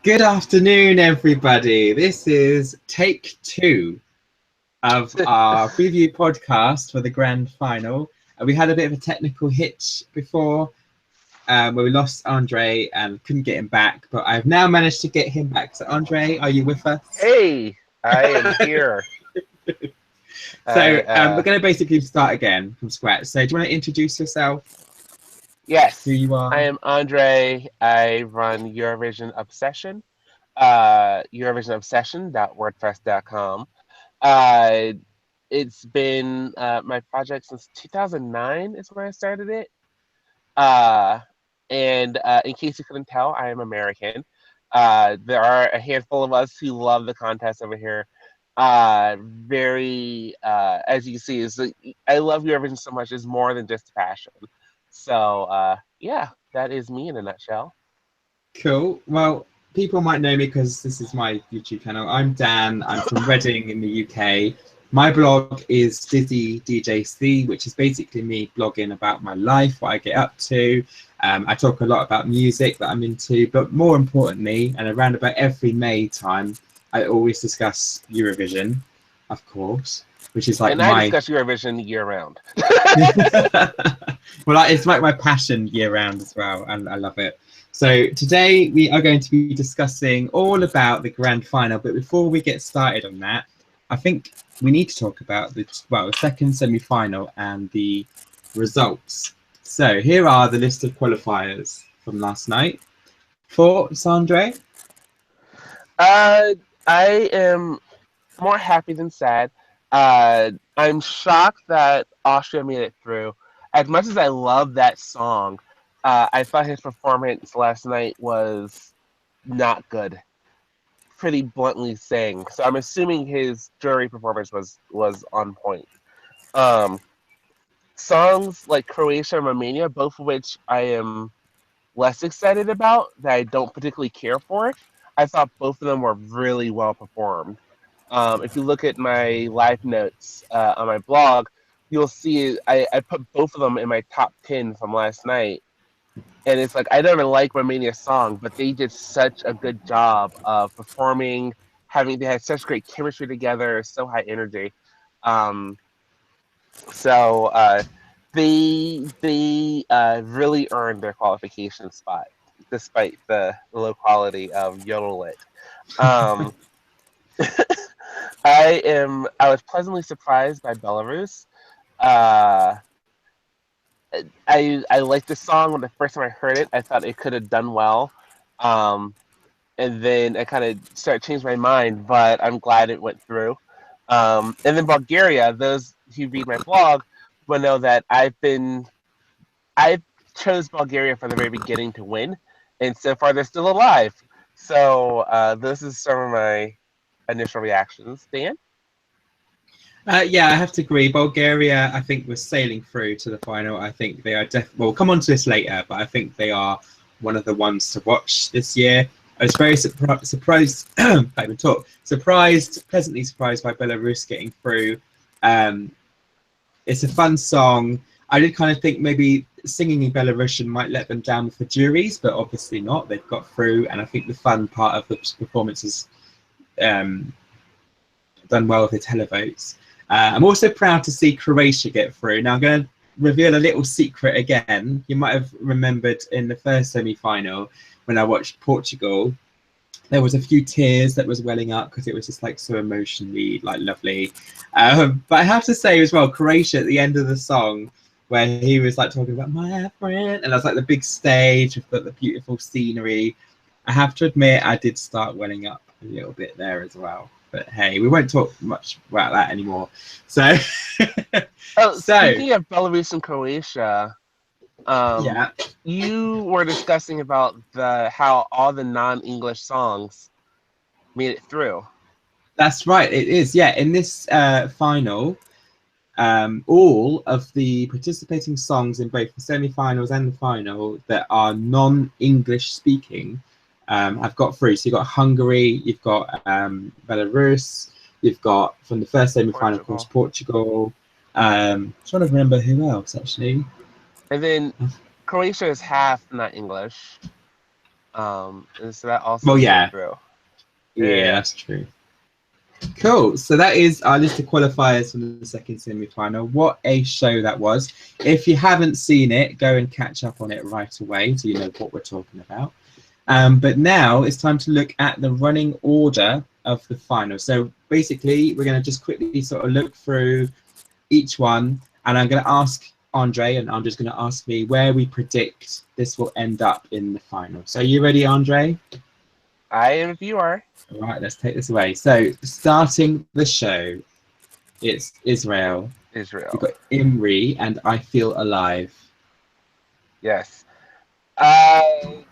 Good afternoon, everybody. This is take 2 of our preview podcast for the grand final. We had a bit of a technical hitch before where we lost Andre and couldn't get him back, but I've now managed to get him back. So, Andre, are you with us? Hey, I am here. So, we're going to basically start again from scratch. So, do you want to introduce yourself? Yes, Who you are? I am Andre. I run Eurovision Obsession, EurovisionObsession.wordpress.com. Uh, it's been my project since 2009 is when I started it. Uh, and in case you couldn't tell, I am American. There are a handful of us who love the contest over here. As you see, I love Eurovision so much. It's more than just passion. So, yeah, that is me in a nutshell. Cool. Well, people might know me because this is my YouTube channel. I'm Dan. I'm from Reading in the UK. My blog is DIZZYDJC, which is basically me blogging about my life, what I get up to. I talk a lot about music that I'm into, but more importantly, and around about every May time, I always discuss Eurovision, of course, which is like And I discuss Eurovision year round. Well, it's like my passion year round as well, and I love it. So today we are going to be discussing all about the grand final, but before we get started on that, I think we need to talk about the second semi-final and the results. So here are the list of qualifiers from last night. Thoughts, Andre? I am more happy than sad. I'm shocked that Austria made it through. As much as I love that song, I thought his performance last night was not good. Pretty bluntly saying. So I'm assuming his jury performance was on point. Um, Songs like Croatia and Romania, both of which I am less excited about, that I don't particularly care for. I thought both of them were really well performed. If you look at my live notes on my blog, you'll see I put both of them in my top 10 from last night. And it's like, I don't even like Romania's song, but they did such a good job of performing, they had such great chemistry together, so high energy. Um, so they really earned their qualification spot, despite the low quality of Yodel Lit. Um, I was pleasantly surprised by Belarus. Uh, I liked the song when the first time I heard it. I thought it could have done well. Um, and then I kind of started to change my mind, but I'm glad it went through. And then Bulgaria, those who read my blog will know that I chose Bulgaria from the very beginning to win, and so far they're still alive. So this is some of my initial reactions. Dan? Yeah, I have to agree. Bulgaria, I think, was sailing through to the final. I think they are definitely. We'll come on to this later, but I think they are one of the ones to watch this year. I was very surprised. Can't even talk. Pleasantly surprised by Belarus getting through. It's a fun song. I did kind of think maybe singing in Belarusian might let them down with the juries, but obviously not. They've got through, and I think the fun part of the performance is done well with the televotes. I'm also proud to see Croatia get through. Now I'm going to reveal a little secret again. You might have remembered in the first semi-final when I watched Portugal, there was a few tears that was welling up because it was just like so emotionally like lovely. But I have to say as well, Croatia at the end of the song where he was like talking about my friend, and that's like the big stage with the beautiful scenery. I have to admit, I did start welling up a little bit there as well. But hey, we won't talk much about that anymore. So, Speaking of Belarus and Croatia, yeah, you were discussing about how all the non-English songs made it through. that's right. It is. Yeah, in this final, all of the participating songs in both the semi-finals and the final that are non-English speaking have got through. So you've got Hungary, you've got Belarus, you've got from the first semi-final, of course, Portugal. Trying to remember who else actually. And then Croatia is half not English. And so that also Well, came yeah. through. Yeah, that's true. Cool. So that is our list of qualifiers for the second semi-final. What a show that was. If you haven't seen it, go and catch up on it right away so you know what we're talking about. But now it's time to look at the running order of the final. So basically, we're going to just quickly sort of look through each one, and I'm going to ask Andre, and Andre's going to ask me where we predict this will end up in the final. So are you ready, Andre? I am if you are. All right, let's take this away. So starting the show, it's Israel. We've Israel. got Imri and I Feel Alive. Yes. I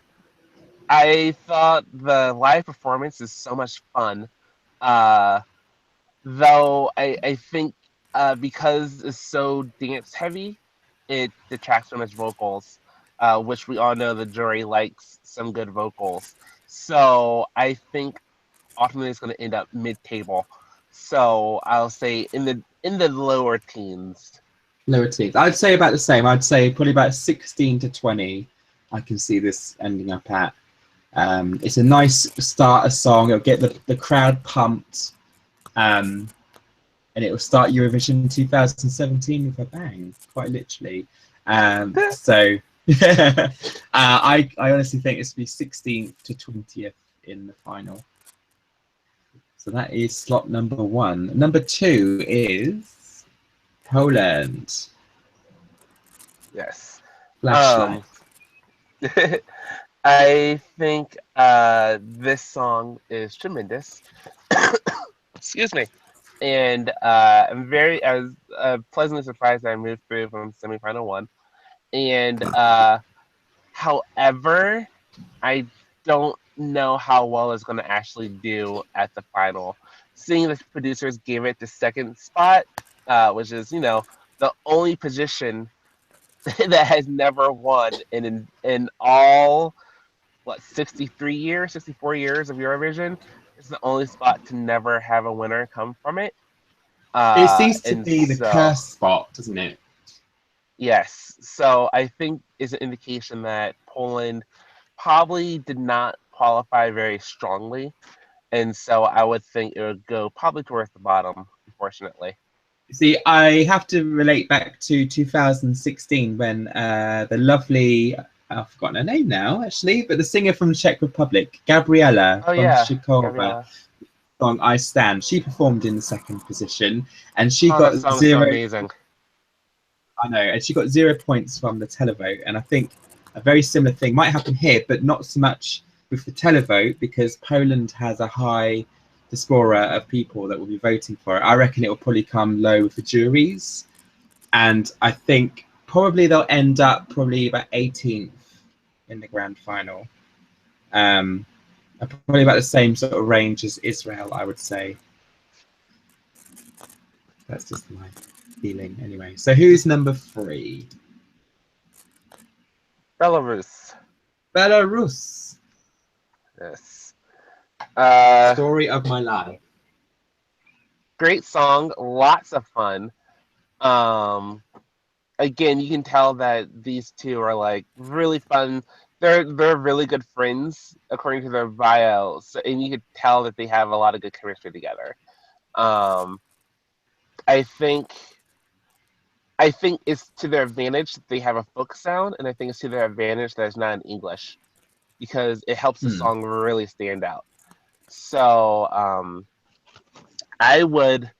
thought the live performance is so much fun. Uh, though I think because it's so dance heavy, it detracts from its vocals, which we all know the jury likes some good vocals. So I think ultimately it's going to end up mid-table. So I'll say in the lower teens. Lower teens. I'd say about the same. I'd say probably about 16 to 20. I can see this ending up at. It's a nice starter song. It'll get the crowd pumped. And it will start Eurovision 2017 with a bang, quite literally. So I honestly think it's be 16th to 20th in the final. So that is slot number 1. Number 2 is Poland. Yes. Flashlight. I think this song is tremendous. Excuse me. And I was pleasantly surprised that I moved through from semifinal 1. And however, I don't know how well it's going to actually do at the final. Seeing the producers gave it the second spot, which is, the only position that has never won in all 64 years of Eurovision. It's the only spot to never have a winner come from it. It seems to And be the so, cursed spot, doesn't it? yes. So I think is an indication that Poland probably did not qualify very strongly. And so I would think it would go probably towards the bottom, unfortunately. See, I have to relate back to 2016 when the lovely, I've forgotten her name now, actually, but the singer from the Czech Republic, Gabriela Oh from yeah, Shikova, Gabriela. song I Stand, she performed in the second position and she Oh, got that song's so 0. amazing. I know, and she got 0 points from the televote. And I think a very similar thing might happen here, but not so much with the televote because Poland has a high diaspora of people that will be voting for it. I reckon it will probably come low with the juries. And I think probably they'll end up probably about 18th in the grand final. Probably about the same sort of range as Israel, I would say. That's just my feeling anyway. So who's number 3? Belarus. Belarus. Yes. Story of my life. Great song, lots of fun. Again, you can tell that these two are like really fun. They're really good friends according to their bios, and you could tell that they have a lot of good chemistry together. Um, I think it's to their advantage that they have a folk sound, and I think it's to their advantage that it's not in English because it helps the song really stand out. So I would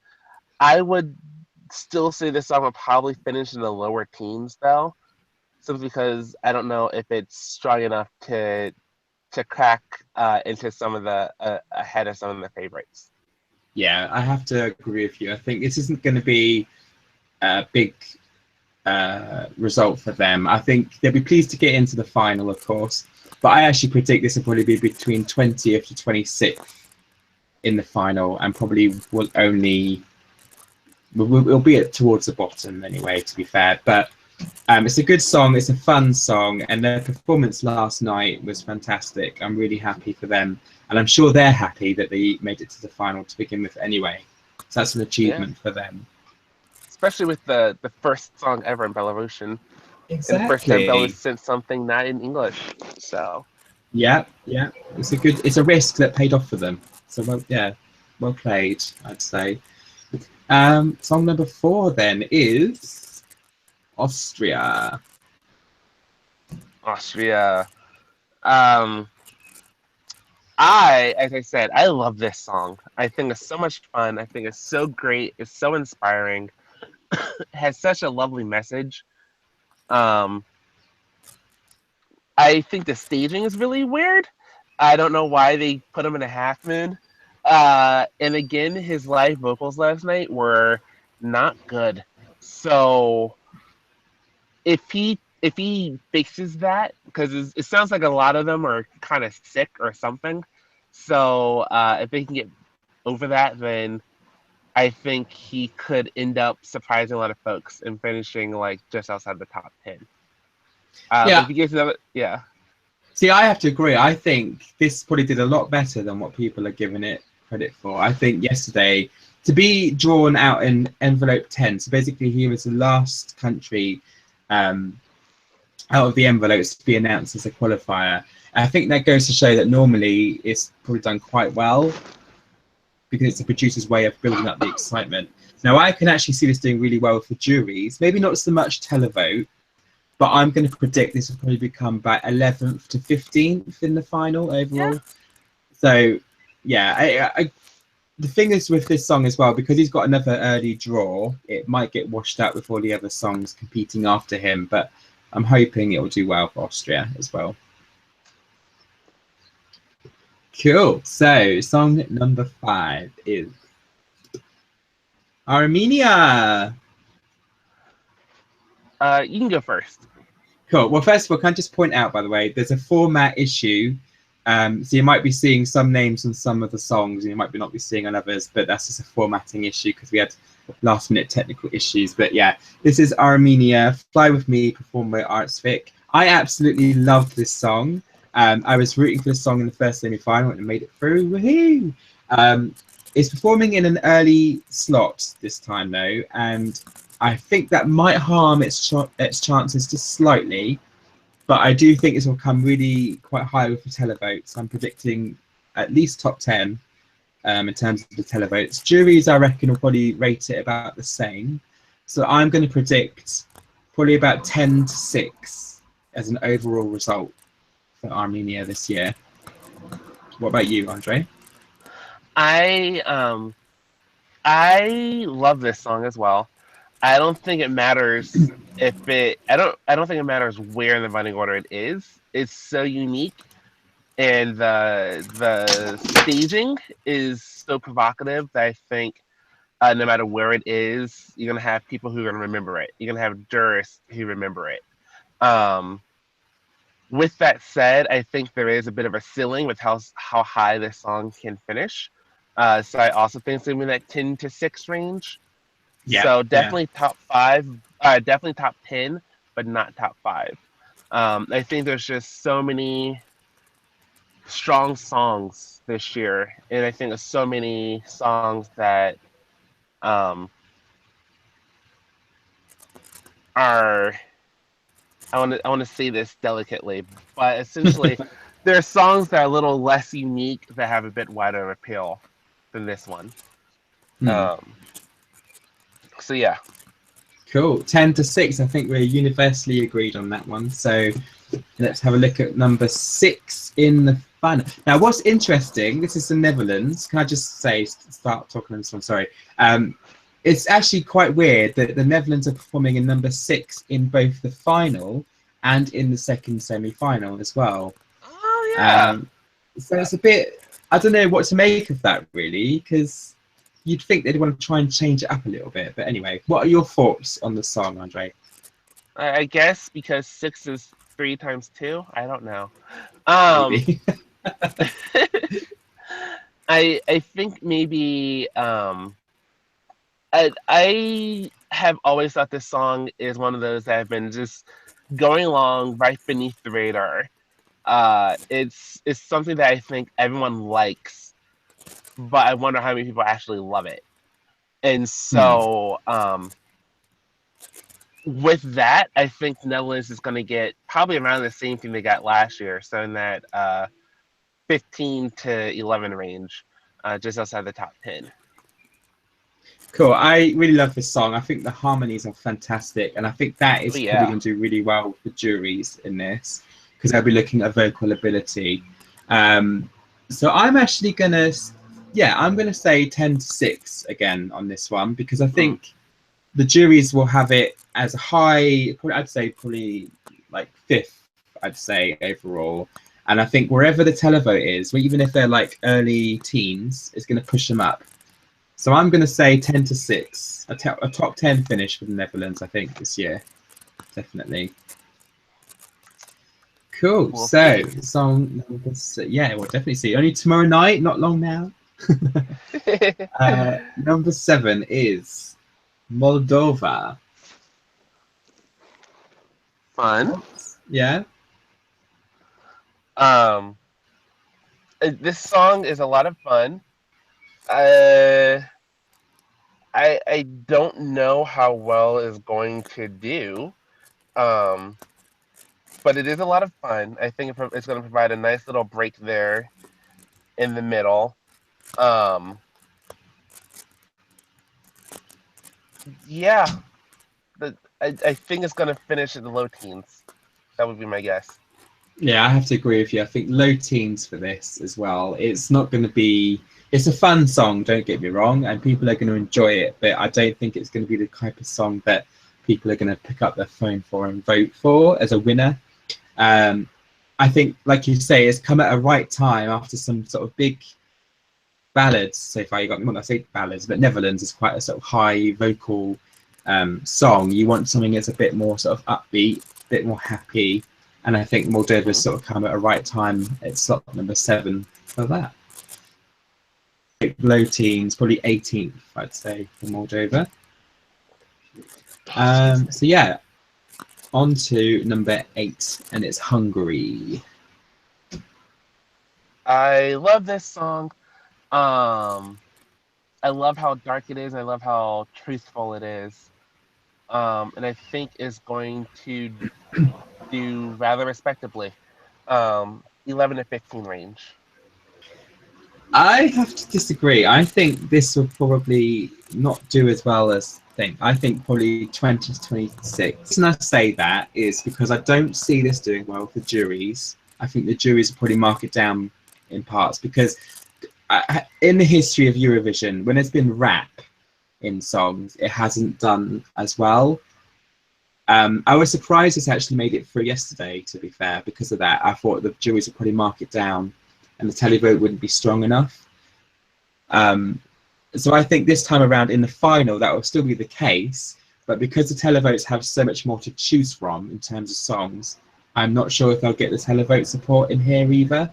still say this song will probably finish in the lower teens though, simply because I don't know if it's strong enough to crack into some of the ahead of some of the favorites. Yeah, I have to agree with you. I think this isn't going to be a big result for them. I think they'll be pleased to get into the final, of course, but I actually predict this will probably be between 20th to 26th in the final, and probably will only we'll be towards the bottom anyway, to be fair. But it's a good song, it's a fun song, and their performance last night was fantastic. I'm really happy for them, and I'm sure they're happy that they made it to the final to begin with anyway. So that's an achievement for them. Especially with the first song ever in Belarusian. Exactly. And the first time Belarus sent something not in English. So Yeah, yeah. It's a risk that paid off for them. So well, yeah, well played, I'd say. Song number 4 then is Austria. Austria. As I said, I love this song. I think it's so much fun. I think it's so great. It's so inspiring. It has such a lovely message. Um, I think the staging is really weird. I don't know why they put him in a half moon. And again, his live vocals last night were not good. So if he fixes that, because it sounds like a lot of them are kind of sick or something. So if they can get over that, then I think he could end up surprising a lot of folks and finishing like just outside the top 10. But Yeah. if he gets another, yeah. See, I have to agree. I think this probably did a lot better than what people are giving it credit for. I think yesterday, to be drawn out in envelope 10, so basically he was the last country out of the envelopes to be announced as a qualifier. I think that goes to show that normally it's probably done quite well because it's the producer's way of building up the excitement. Now, I can actually see this doing really well for juries, maybe not so much televote, but I'm going to predict this will probably become about 11th to 15th in the final overall. Yeah. So, yeah, the thing is with this song as well, because he's got another early draw, it might get washed out with all the other songs competing after him, but I'm hoping it will do well for Austria as well. Cool. So, song number 5 is Armenia. You can go first. Cool. Well, first of all, can I just point out, by the way, there's a format issue. So you might be seeing some names on some of the songs, and you might not be seeing on others, but that's just a formatting issue because we had last-minute technical issues. But yeah, this is Armenia, Fly With Me, performed by Artsvik. I absolutely loved this song. I was rooting for this song in the first semi-final and made it through. Woohoo! It's performing in an early slot this time, though, and I think that might harm its chances just slightly, but I do think this will come really quite high with the televotes. I'm predicting at least top 10 in terms of the televotes. Juries, I reckon, will probably rate it about the same. So I'm going to predict probably about 10 to 6 as an overall result for Armenia this year. What about you, Andre? I love this song as well. I don't think it matters if it. I don't think it matters where in the running order it is. It's so unique, and the staging is so provocative that I think no matter where it is, you're gonna have people who are gonna remember it. You're gonna have jurists who remember it. With that said, I think there is a bit of a ceiling with how high this song can finish. So I also think it's gonna be in that 10 to 6 range. Yeah, so definitely top 5, definitely top 10, but not top 5. I think there's just so many strong songs this year, and I think there's so many songs that are. I want to say this delicately, but essentially, there are songs that are a little less unique that have a bit wider appeal than this one. So yeah. Cool. 10 to 6. I think we're universally agreed on that one. So let's have a look at number 6 in the final. Now, what's interesting, this is the Netherlands. Can I just start talking on this one? Sorry. It's actually quite weird that the Netherlands are performing in number 6 in both the final and in the second semi-final as well. Oh, yeah. So it's a bit, I don't know what to make of that, really, because you'd think they'd want to try and change it up a little bit. But anyway, what are your thoughts on the song, Andre? I guess because 6 is 3 times 2. I don't know. Maybe. I think maybe I have always thought this song is one of those that have been just going along right beneath the radar. It's something that I think everyone likes, but I wonder how many people actually love it. And so with that, I think Netherlands is going to get probably around the same thing they got last year, so in that 15 to 11 range, just outside the top 10. Cool. I really love this song. I think the harmonies are fantastic, and I think that Oh is probably yeah. going to do really well for juries in this because they'll be looking at vocal ability. So I'm actually gonna, yeah, I'm gonna say 10-6 again on this one because I think the juries will have it as a high. Probably, I'd say probably like fifth. I'd say overall, and I think wherever the televote is, even if they're like early teens, it's going to push them up. So I'm going to say 10-6, a top 10 finish for the Netherlands, I think, this year. Definitely. Cool. We'll So, see. song number 6. Yeah, we'll definitely see. Only tomorrow night, not long now. Number 7 is Moldova. Fun. Yeah. This song is a lot of fun. Uh, I don't know how well it's going to do. Um, but it is a lot of fun. I think it's going to provide a nice little break there in the middle. Yeah, I think it's going to finish in the low teens. That would be my guess. Yeah, I have to agree with you. I think low teens for this as well. It's not going to be. It's a fun song, don't get me wrong, and people are going to enjoy it. But I don't think it's going to be the type of song that people are going to pick up their phone for and vote for as a winner. I think, like you say, it's come at a right time after some sort of big ballads. So far, you got me. Well, I say ballads, but Netherlands is quite a sort of high vocal song. You want something that's a bit more sort of upbeat, a bit more happy. And I think Moldova's sort of come at a right time. It's slot number 7 for that. Low teens, probably 18th, I'd say, for Moldova. So yeah, on to number 8, and it's Hungary. I love this song. I love how dark it is. I love how truthful it is. And I think is going to do rather respectably. 11 to 15 range. I have to disagree. I think this will probably not do as well as think. I think probably 20 to 26. And I say that is because I don't see this doing well for juries. I think the juries will probably mark it down in parts because in the history of Eurovision, when there's been rap in songs, it hasn't done as well. I was surprised this actually made it through yesterday, to be fair, because of that. I thought the juries would probably mark it down and the televote wouldn't be strong enough. So I think this time around in the final, that will still be the case. But because the televotes have so much more to choose from in terms of songs, I'm not sure if they'll get the televote support in here either.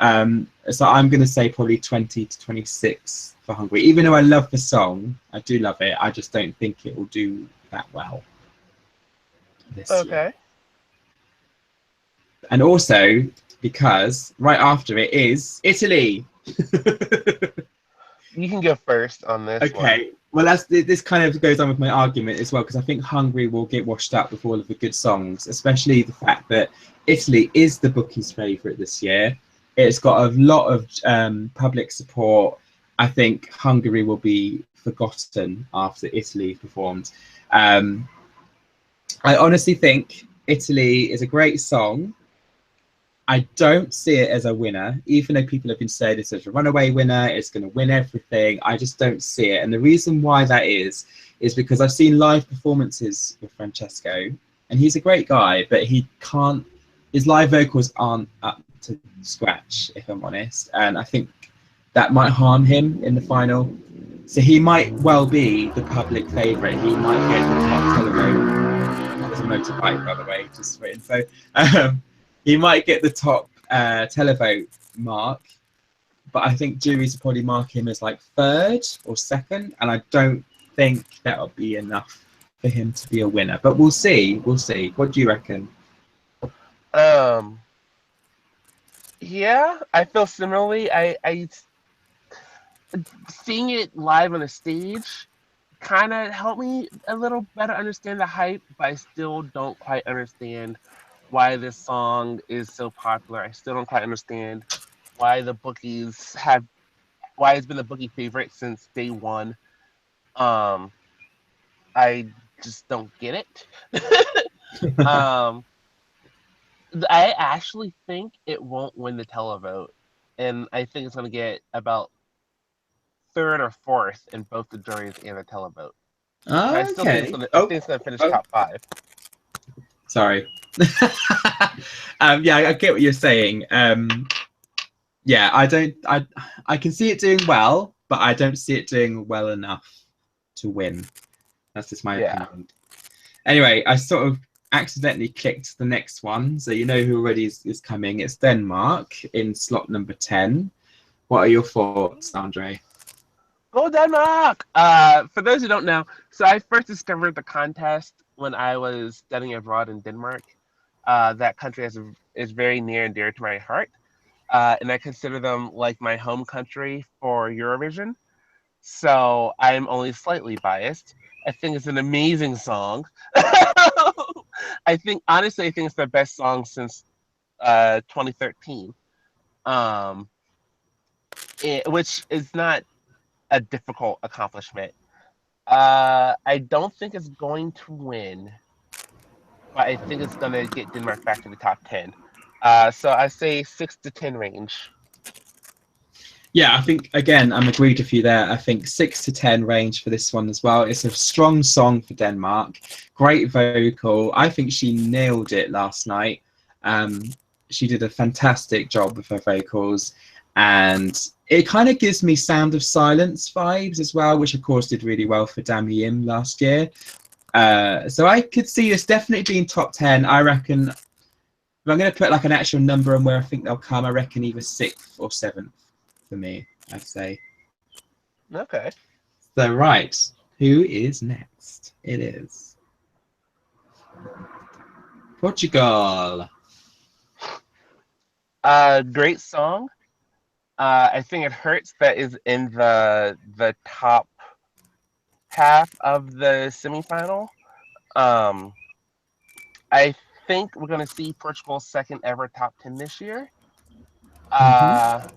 So I'm going to say probably 20 to 26 for Hungary. Even though I love the song, I do love it, I just don't think it will do that well this year. And also because right after it is Italy. You can go first on this one. Okay. Well, this kind of goes on with my argument as well, because I think Hungary will get washed up with all of the good songs, especially the fact that Italy is the bookies' favourite this year. It's got a lot of public support. I think Hungary will be forgotten after Italy performed. I honestly think Italy is a great song. I don't see it as a winner, even though people have been saying it's a runaway winner, it's going to win everything. I just don't see it. And the reason why that is because I've seen live performances with Francesco, and he's a great guy, but his live vocals aren't up to scratch, if I'm honest. And I think that might harm him in the final. So he might well be the public favourite. He might get the top televote. That was a motorbike, by the way, just for info. He might get the top televote mark, but I think juries will probably mark him as like 3rd or 2nd, and I don't think that'll be enough for him to be a winner. But we'll see. We'll see. What do you reckon? Yeah, I feel similarly. I seeing it live on a stage kind of helped me a little better understand the hype, but I still don't quite understand why this song is so popular. I still don't quite understand why the bookies have why it's been the bookie favorite since day one. Um, I just don't get it. um, I actually think it won't win the televote, and I think it's going to get about third or fourth in both the juries and the televote. But I still think it's Okay. going to. I Oh, think it's going to finish oh, top five. sorry. Yeah, I get what you're saying. Yeah, I can see it doing well, but I don't see it doing well enough to win. That's just my Yeah. opinion. Anyway, I sort of accidentally clicked the next one, so you know who already is coming. It's Denmark in slot number 10. What are your thoughts, Andre? Go Denmark! For those who don't know, so I first discovered the contest when I was studying abroad in Denmark. That country is very near and dear to my heart, and I consider them like my home country for Eurovision. So I'm only slightly biased. I think it's an amazing song. Honestly, I think it's the best song since 2013, um, which is not a difficult accomplishment. I don't think it's going to win, but I think it's going to get Denmark back to the top 10. So I say 6 to 10 range. Yeah, I think again I'm agreed with you there. I think 6 to 10 range for this one as well. It's a strong song for Denmark. Great vocal. I think she nailed it last night. Um, she did a fantastic job with her vocals, and it kind of gives me Sound of Silence vibes as well, which of course did really well for Dami Im last year. So I could see this definitely being top 10. I reckon if I'm going to put like an actual number on where I think they'll come, I reckon either 6th or 7th for me, I'd say. Okay. So, right, who is next? It is Portugal. Great song. I think it hurts that is in the top half of the semifinal. Um, I think we're going to see Portugal's second ever top 10 this year. Mm-hmm. Uh,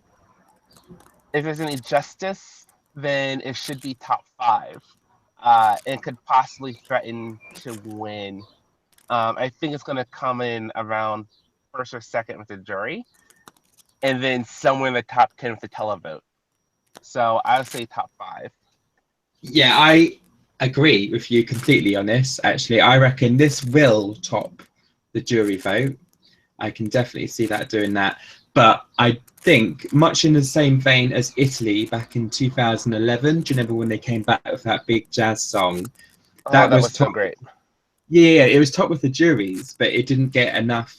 if there's any justice, then it should be top five. And could possibly threaten to win. I think it's going to come in around first or second with the jury, and then somewhere in the top 10 with the televote. So I would say top five. Yeah, I agree with you completely on this. Actually, I reckon this will top the jury vote. I can definitely see that doing that. But I think, much in the same vein as Italy back in 2011, do you remember when they came back with that big jazz song? Oh, That that was was so top. great. Yeah, it was top with the juries, but it didn't get enough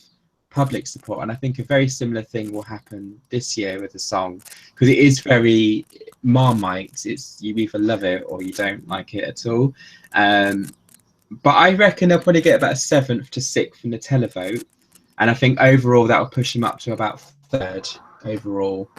public support. And I think a very similar thing will happen this year with the song, because it is very Marmite. It's you either love it or you don't like it at all. But I reckon they'll probably get about 7th to 6th in the televote, and I think overall that will push them up to about 3rd overall,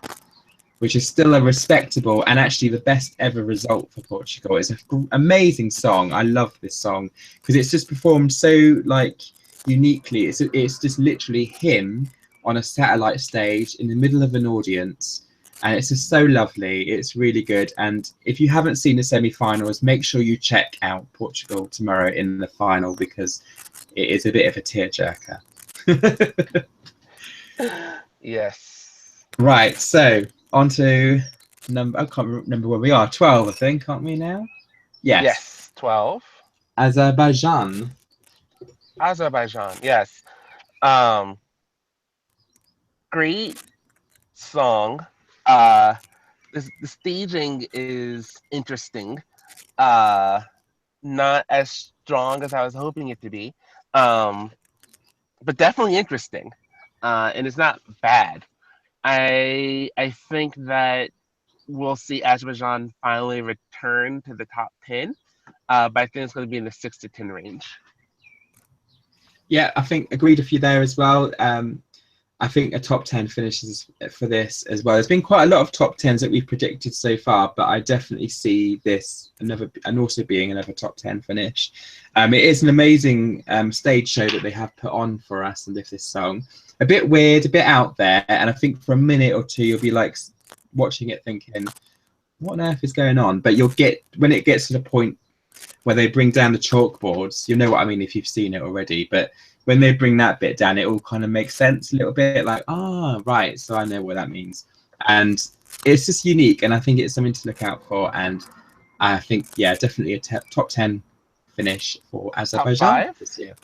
which is still a respectable and actually the best ever result for Portugal. It's an amazing song. I love this song because it's just performed so like uniquely. It's just literally him on a satellite stage in the middle of an audience, and it's just so lovely. It's really good. And if you haven't seen the semi-finals, make sure you check out Portugal tomorrow in the final because it is a bit of a tearjerker. Yes. Right, so on to number, I can't remember where we are, 12, I think, aren't we now? Yes, Yes. 12. Azerbaijan. Azerbaijan. Yes. Um, Great song. Uh, the staging is interesting. Uh, not as strong as I was hoping it to be. Um, but definitely interesting. And it's not bad. I think that we'll see Azerbaijan finally return to the top 10, but I think it's going to be in the 6 to 10 range. Yeah, I think agreed with you there as well. I think a top 10 finishes for this as well. There's been quite a lot of top 10s that we've predicted so far, but I definitely see this also being another top 10 finish. It is an amazing stage show that they have put on for us and this song. A bit weird, a bit out there, and I think for a minute or two you'll be like watching it thinking, what on earth is going on? But you'll get, when it gets to the point where they bring down the chalkboards, you know what I mean if you've seen it already, but when they bring that bit down, it all kind of makes sense a little bit, like, oh, right, so I know what that means. And it's just unique, and I think it's something to look out for, and I think, yeah, definitely a top 10 finish for Azerbaijan this year.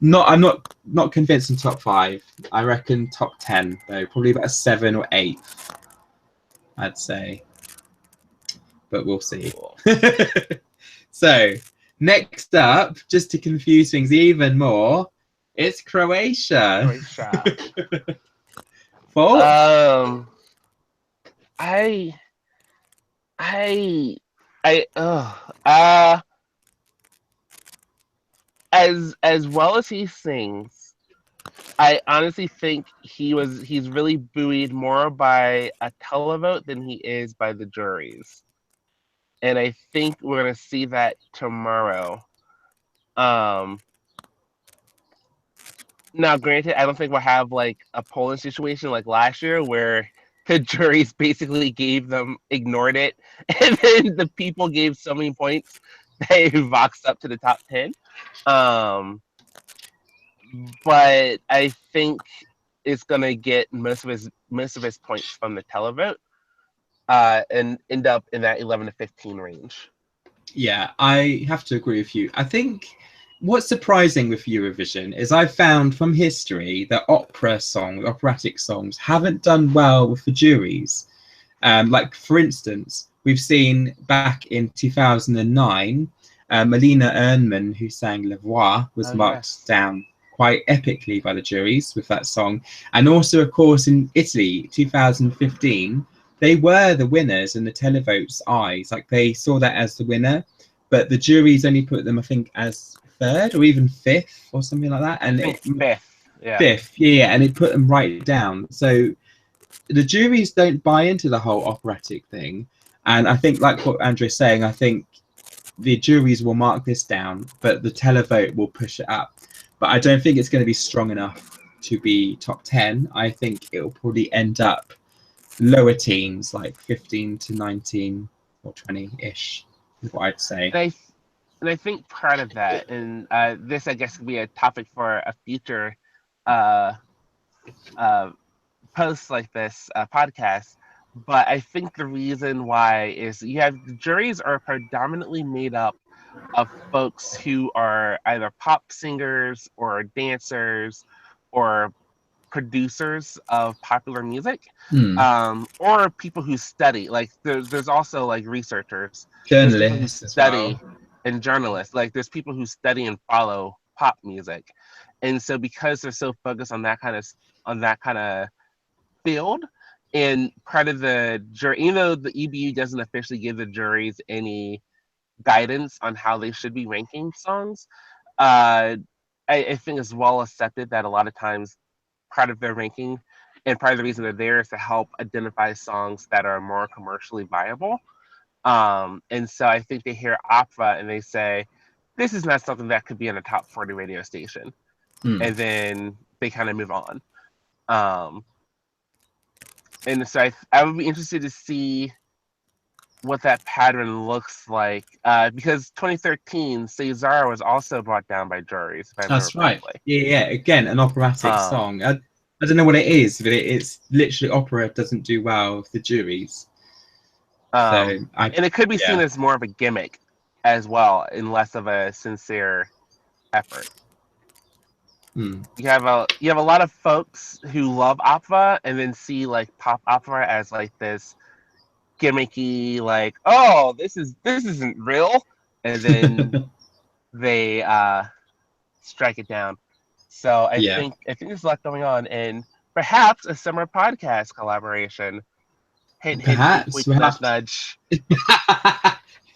I'm not convinced in top 5. I reckon top 10, though, probably about a 7 or 8, I'd say. But we'll see. So, next up, just to confuse things even more, it's Croatia. Thoughts? As well as he sings, I honestly think he's really buoyed more by a televote than he is by the juries. And I think we're gonna see that tomorrow. Now, granted, I don't think we'll have like a polling situation like last year where the juries basically ignored it, and then the people gave so many points they voxed up to the top 10. But I think it's gonna get most of his points from the televote, and end up in that 11 to 15 range. Yeah, I have to agree with you. I think what's surprising with Eurovision is I've found from history that operatic songs haven't done well with the juries. Like, for instance, we've seen back in 2009, Melina Ernman, who sang La Voix, was marked down quite epically by the juries with that song. And also, of course, in Italy, 2015, they were the winners in the televote's eyes. Like, they saw that as the winner, but the juries only put them, I think, as third or even fifth or something like that. And fifth, yeah, and it put them right down. So the juries don't buy into the whole operatic thing. And I think, like what Andrew's saying, I think the juries will mark this down, but the televote will push it up. But I don't think it's going to be strong enough to be top 10. I think it will probably end up lower teens, like 15 to 19 or 20-ish, is what I'd say. And I think part of that, and this, I guess, could be a topic for a future post like this podcast, but I think the reason why is you have the juries are predominantly made up of folks who are either pop singers or dancers or producers of popular music, or people who study. Like, there's also like researchers, journalists who study, and journalists. Like, there's people who study and follow pop music, and so because they're so focused on that kind of field, and part of the jury, even though the EBU doesn't officially give the juries any guidance on how they should be ranking songs, I think it's well accepted that a lot of times part of their ranking and part of the reason they're there is to help identify songs that are more commercially viable. And so I think they hear opera and they say, this is not something that could be on a top 40 radio station. And then they kind of move on. And so I would be interested to see what that pattern looks like, because 2013 Cesar was also brought down by juries. That's right. Yeah. Again, an operatic song. I don't know what it is, but it's literally opera doesn't do well with the juries. And it could be seen as more of a gimmick as well, and less of a sincere effort. You have a lot of folks who love opera and then see like pop opera as like this gimmicky, like, oh, this isn't real, and then they strike it down. So I think there's a lot going on, and perhaps a summer podcast collaboration. Hint, Perhaps nudge.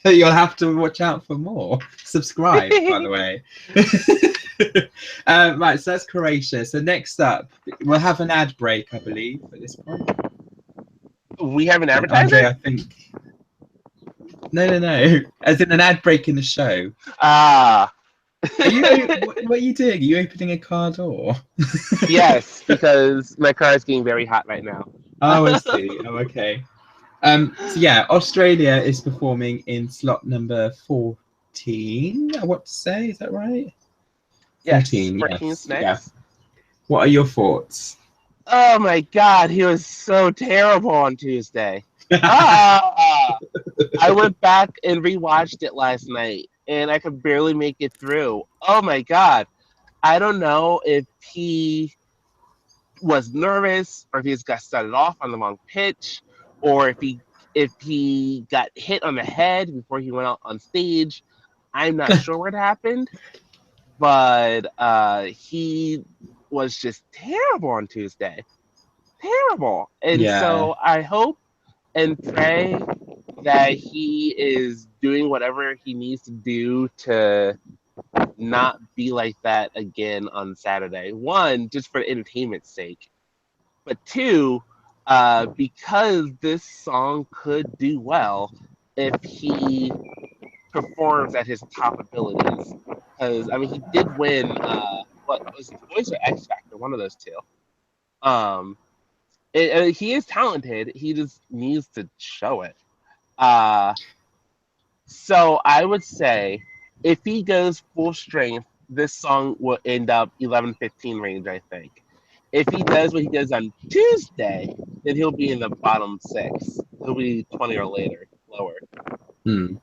You'll have to watch out for more. Subscribe, by the way. Right, so that's Croatia. So next up, we'll have an ad break, I believe, at this point. We have an And advertiser? Andre, I think. No. As in an ad break in the show. Ah. What are you doing? Are you opening a car door? Yes, because my car is getting very hot right now. Oh, I see. Oh, okay. So yeah, Australia is performing in slot number 14, I want to say. Is that right? Yes, 14, 14 yes. Yeah. next. What are your thoughts? Oh my god, he was so terrible on Tuesday. Ah! I went back and rewatched it last night, and I could barely make it through. Oh my god. I don't know if he was nervous or if he just got started off on the wrong pitch or if he got hit on the head before he went out on stage. I'm not sure what happened, but he was just terrible on Tuesday. Terrible. And Yeah. so I hope and pray that he is doing whatever he needs to do to not be like that again on Saturday. One, just for entertainment's sake, but two, because this song could do well if he performs at his top abilities. Because I mean, he did win. What was it, Voice or X Factor? One of those two. Um, he is talented. He just needs to show it. Uh, so I would say if he goes full strength, this song will end up 11-15 range, I think. If he does what he does on Tuesday, then he'll be in the bottom six. He'll be 20 or later, lower. Hmm.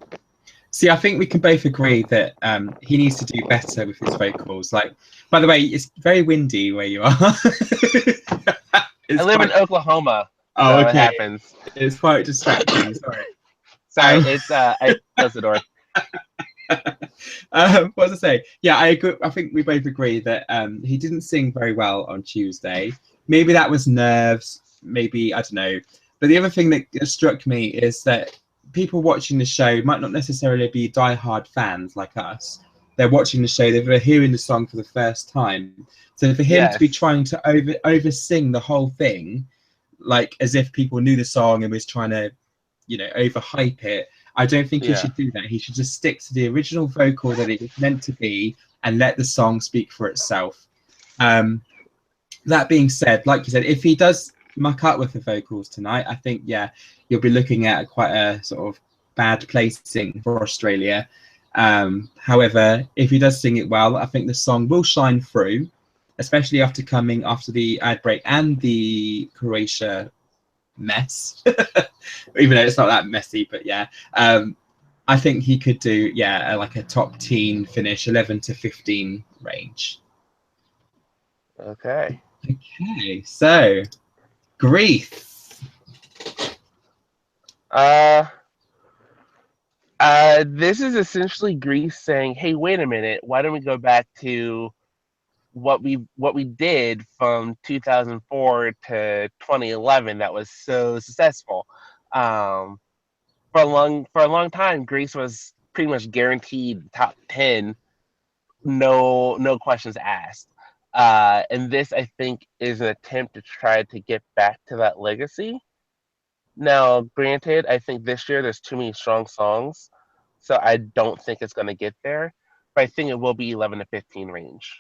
See, I think we can both agree that he needs to do better with his vocals. Like, by the way, it's very windy where you are. I live in Oklahoma, Oh, so it okay. happens. It's quite distracting. Sorry. Sorry, it's I closed the door. What was I say? Yeah, I agree. I think we both agree that he didn't sing very well on Tuesday. Maybe that was nerves. Maybe I don't know. But the other thing that struck me is that people watching the show might not necessarily be diehard fans like us. They're watching the show. They're hearing the song for the first time. So for him to be Yes. trying to over sing the whole thing, like as if people knew the song and was trying to, overhype it. I don't think he Yeah. should do that. He should just stick to the original vocal that it was meant to be and let the song speak for itself. That being said, like you said, if he does muck up with the vocals tonight, I think, yeah, you'll be looking at quite a sort of bad placing for Australia. However, if he does sing it well, I think the song will shine through, especially after the ad break and the Croatia mess. Even though it's not that messy, but yeah. I think he could do, like a top teen finish, 11-15 range. Okay. Okay, so Greece. This is essentially Greece saying, "Hey, wait a minute. Why don't we go back to what we did from 2004 to 2011 that was so successful?" Um, for a long time, Greece was pretty much guaranteed top 10, no questions asked. And this, I think, is an attempt to try to get back to that legacy. Now, granted, I think this year there's too many strong songs, so I don't think it's going to get there. But I think it will be 11-15 range.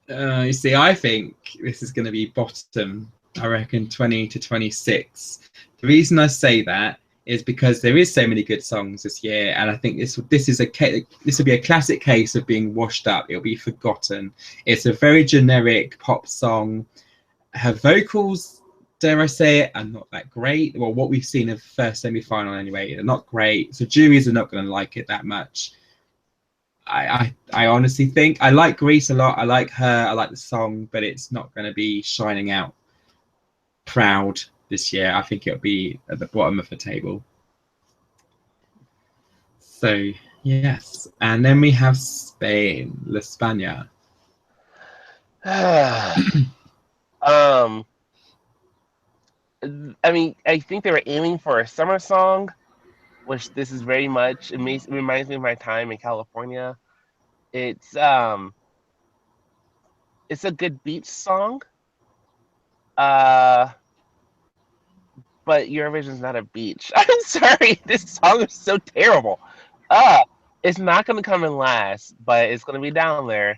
You see, I think this is going to be bottom. I reckon 20-26. The reason I say that is because there is so many good songs this year, and I think this will be a classic case of being washed up. It'll be forgotten. It's a very generic pop song. Her vocals, dare I say it, are not that great. Well, what we've seen of the first semi-final anyway, they're not great. So juries are not going to like it that much. I honestly think I like Greece a lot. I like her. I like the song, but it's not going to be shining out proud this year. I think it'll be at the bottom of the table. So yes, and then we have Spain, La España. I mean, I think they were aiming for a summer song. which this is very much. It reminds me of my time in California. It's it's a good beach song. Uh, but Eurovision's not a beach. I'm sorry, this song is so terrible. Uh, it's not gonna come in last, but it's gonna be down there.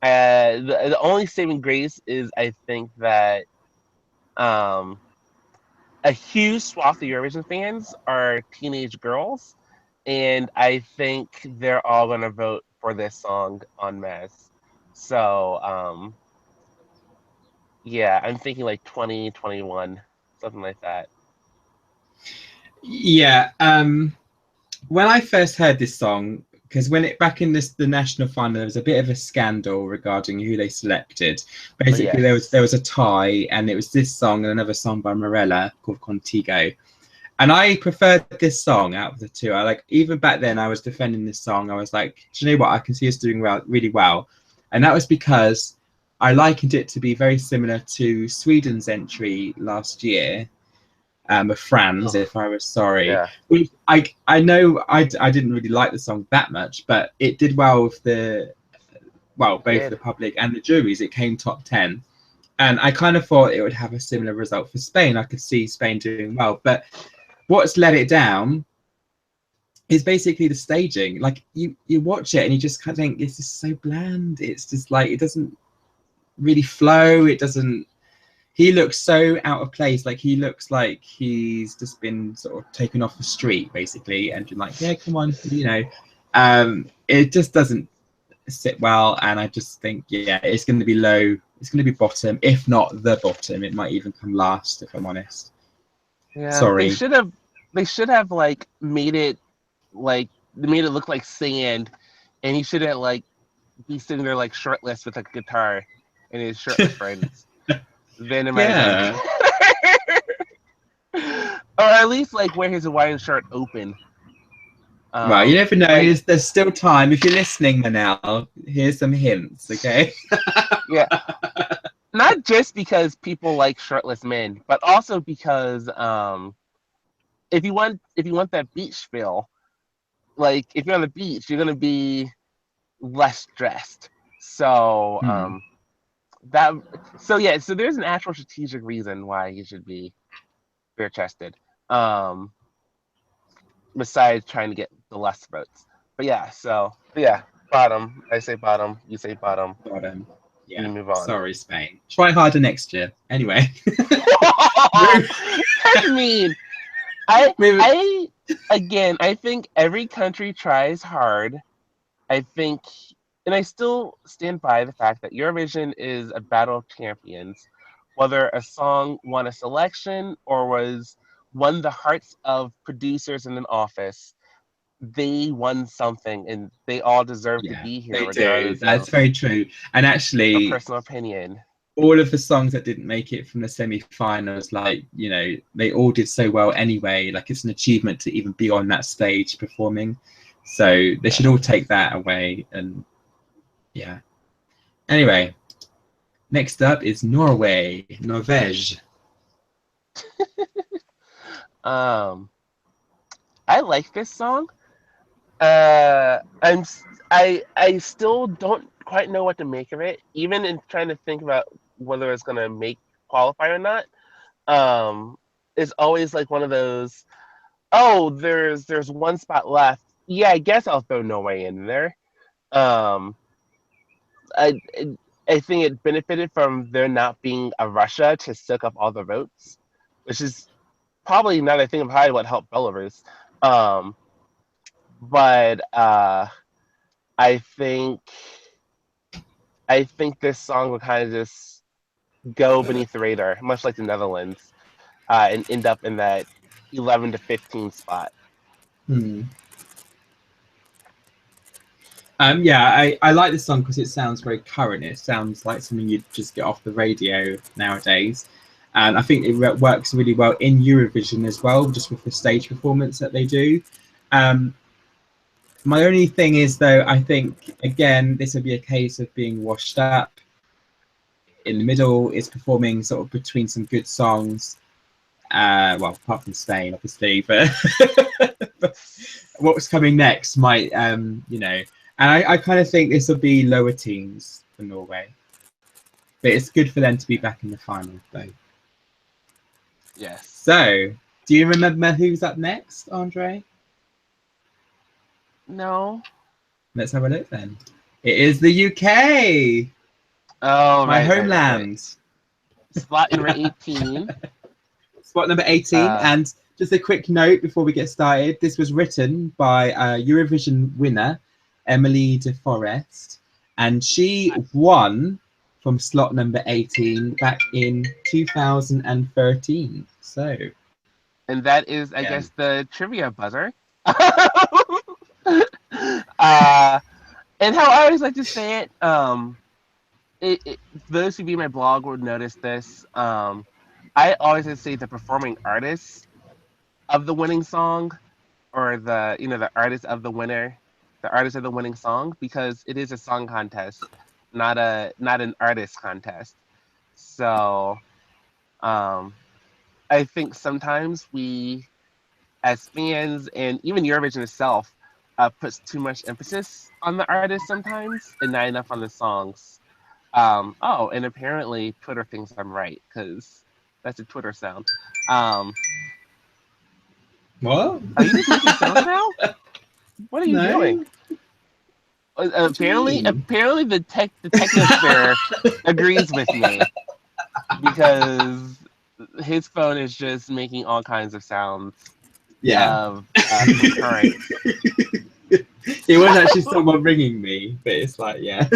The only saving grace is I think that um a huge swath of Eurovision fans are teenage girls, and I think they're all gonna vote for this song en masse. So yeah, I'm thinking like 2021, something like that. Yeah. When I first heard this song, because when it back in the national final, there was a bit of a scandal regarding who they selected. Oh Basically, there yes. was a tie, and it was this song and another song by Morella called Contigo. And I preferred this song out of the two. I like, even back then I was defending this song. I was like, do you know what? I can see us doing well, really well. And that was because I likened it to be very similar to Sweden's entry last year, of Franz, Ugh, if I was sorry. yeah. I know I didn't really like the song that much, but it did well with It both the did. public and the juries. It came top 10. And I kind of thought it would have a similar result for Spain. I could see Spain doing well. But what's let it down is basically the staging. Like you watch it and you just kind of think this is so bland. It's just like it doesn't really flow. It doesn't. He looks so out of place. Like he looks like he's just been sort of taken off the street, basically. And you're like, yeah, come on, you know. It just doesn't sit well. And I just think, yeah, it's going to be low. It's going to be bottom, if not the bottom. It might even come last, if I'm honest. Yeah, Sorry. they should have like made it look like sand, and he should have like be sitting there like shirtless with a guitar and his shirtless friends. Then it might have been Yeah. or at least like wear his Hawaiian shirt open. Well, you never know. Like There's still time. If you're listening, Manal, here's some hints, okay? yeah, not just because people like shirtless men, but also because if you want that beach feel, like if you're on the beach, you're gonna be less dressed. So Hmm. that so yeah, so there's an actual strategic reason why he should be bare chested. Um, besides trying to get the less votes. But yeah, bottom. I say bottom. You say bottom. But We yeah. move on. Sorry, Spain. Try harder next year. Anyway, move, That's mean. I move. I again. I think every country tries hard. I think, and I still stand by the fact that Eurovision is a battle of champions. Whether a song won a selection or won the hearts of producers in an office, they won something, and they all deserve to Yeah, be here, they do. regardless That's very true. And of actually, personal opinion. all of the songs that didn't make it from the semi-finals, like they all did so well anyway. Like it's an achievement to even be on that stage performing. So they Yeah. should all take that away. And yeah. Anyway, next up is Norway, Norvège. Um, I like this song. I still don't quite know what to make of it, even in trying to think about whether it's gonna make qualify or not. Um, it's always like one of those. Oh, there's one spot left. Yeah, I guess I'll throw Norway in there. Um, I I think it benefited from there not being a Russia to suck up all the votes, which is probably now that I think of how what helped Belarus. Um, but I think I think this song will kind of just go beneath the radar, much like the Netherlands, and end up in that 11 to 15 spot. Hmm. Yeah, I like this song because it sounds very current. It sounds like something you'd just get off the radio nowadays. And I think it works really well in Eurovision as well, just with the stage performance that they do. Um, my only thing is, though, I think, again, this would be a case of being washed up. In the middle, it's performing sort of between some good songs. Well, apart from Spain, obviously, but what's coming next might, you know, and I kind of think this will be lower teams for Norway. But it's good for them to be back in the final, though. Yes. So, do you remember who's up next, Andre? No. Let's have a look then. It is the UK. Oh, my right, homeland. Right. Spot number 18. Spot number 18. And just a quick note before we get started. This was written by Eurovision winner Emily de Forest, and she won from slot number 18 back in 2013. So, and that is, I guess, the trivia buzzer. And how I always like to say it, those who view my blog would notice this. I always like to say the performing artist of the winning song, or the artist of the winner, the artist of the winning song, because it is a song contest, not an artist contest. So, I think sometimes we, as fans, and even Eurovision itself, puts too much emphasis on the artist sometimes, and not enough on the songs. Oh, and apparently Twitter thinks I'm right, because that's a Twitter sound. What? Are you just making sounds now? What are you doing? Apparently the technosphere agrees with me, because his phone is just making all kinds of sounds. Of concurrent. It was actually someone ringing me, but it's like, yeah.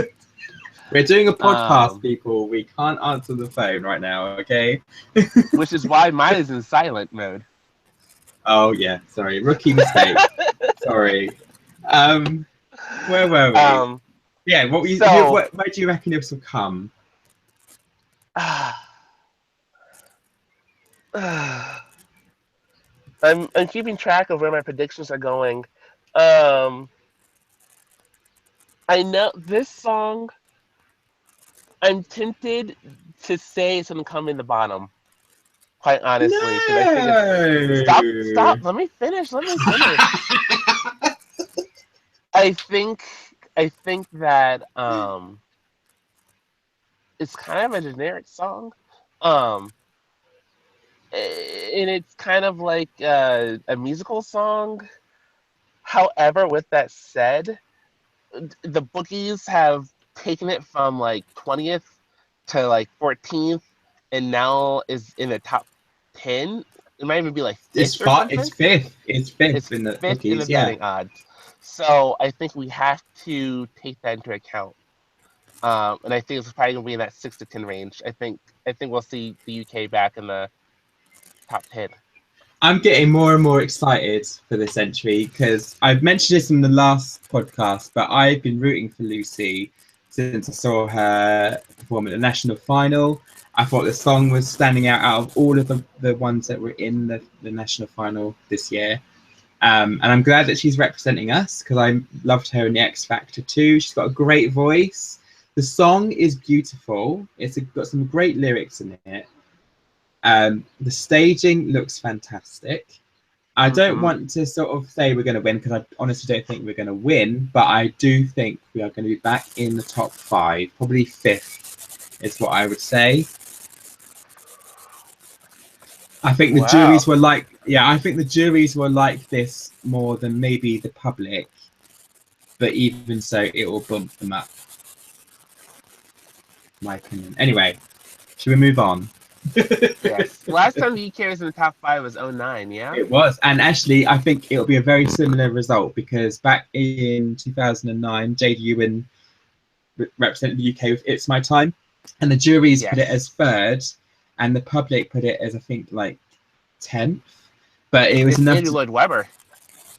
We're doing a podcast, people. We can't answer the phone right now, okay? Which is why mine is in silent mode. Oh, yeah. Sorry. Rookie mistake. Sorry. Where were we? Yeah, where do you reckon this will come? I'm keeping track of where my predictions are going. I know this song, I'm tempted to say it's going to come in the bottom, quite honestly. No! I think it's, stop, let me finish. I think that it's kind of a generic song. And it's kind of like a musical song. However, with that said, the bookies have taken it from like 20th to like 14th, and now is in the top 10. It might even be like fifth. It's fifth. It's fifth in the fifth bookies, in the betting odds. So I think we have to take that into account. And I think it's probably gonna be in that 6 to 10 range. I think we'll see the UK back in the top 10. I'm getting more and more excited for this entry because I've mentioned this in the last podcast, but I've been rooting for Lucy since I saw her perform at the national final. I thought the song was standing out of all of the ones that were in the national final this year. And I'm glad that she's representing us because I loved her in the X Factor too. She's got a great voice. The song is beautiful. It's got some great lyrics in it. The staging looks fantastic. I don't want to sort of say we're going to win because I honestly don't think we're going to win, but I do think we are going to be back in the top 5, probably 5th is what I would say. I think the juries were like, I think the juries were like this more than maybe the public, but even so, it will bump them up. My opinion. Anyway, should we move on? Yes. Last time the UK was in the top 5 was 2009, yeah? It was. And actually, I think it'll be a very similar result because back in 2009, Jade Ewan represented the UK with It's My Time. And the juries put it as 3rd and the public put it as, I think, like 10th. But it was enough. Lloyd Webber.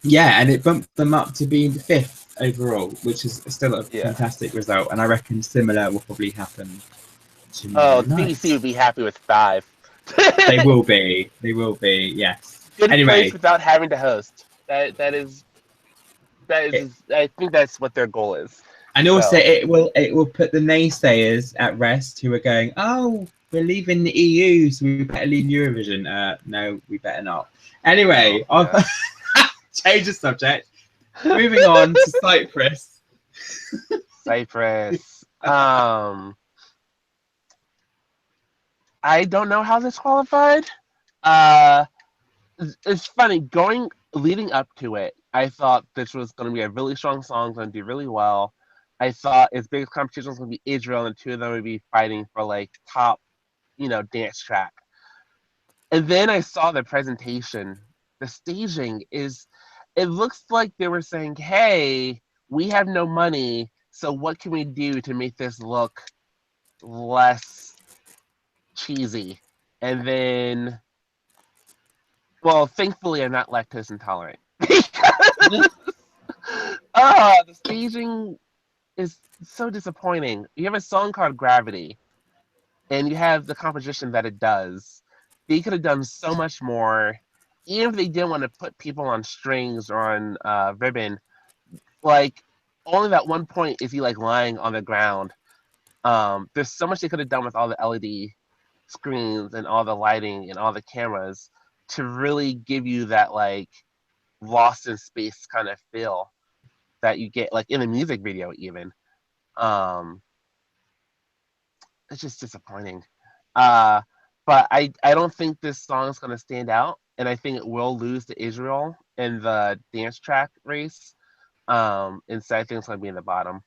Yeah, and it bumped them up to being 5th overall, which is still a fantastic result. And I reckon similar will probably happen. Oh, the BBC would be happy with 5. They will be. They will be. Yes. Good anyway, place without having to host. That is. I think that's what their goal is. And also, it will put the naysayers at rest who are going, "Oh, we're leaving the EU, so we better leave Eurovision." No, we better not. Anyway, Change the subject. Moving on to Cyprus. Cyprus. I don't know how this qualified. Uh, it's funny leading up to it. I thought this was going to be a really strong song, going to do really well. I thought its biggest competition was going to be Israel, and the two of them would be fighting for like top, dance track. And then I saw the presentation. The staging is, it looks like they were saying, "Hey, we have no money, so what can we do to make this look less cheesy?" And then, well, thankfully, I'm not lactose intolerant. The staging is so disappointing. You have a song called Gravity, and you have the composition that it does. They could have done so much more. Even if they didn't want to put people on strings or on ribbon, like only that one point is he like lying on the ground. There's so much they could have done with all the LED screens and all the lighting and all the cameras to really give you that like lost in space kind of feel that you get like in the music video even. It's just disappointing. But I don't think this song is going to stand out, and I think it will lose to Israel in the dance track race. And so I think it's going to be in the bottom.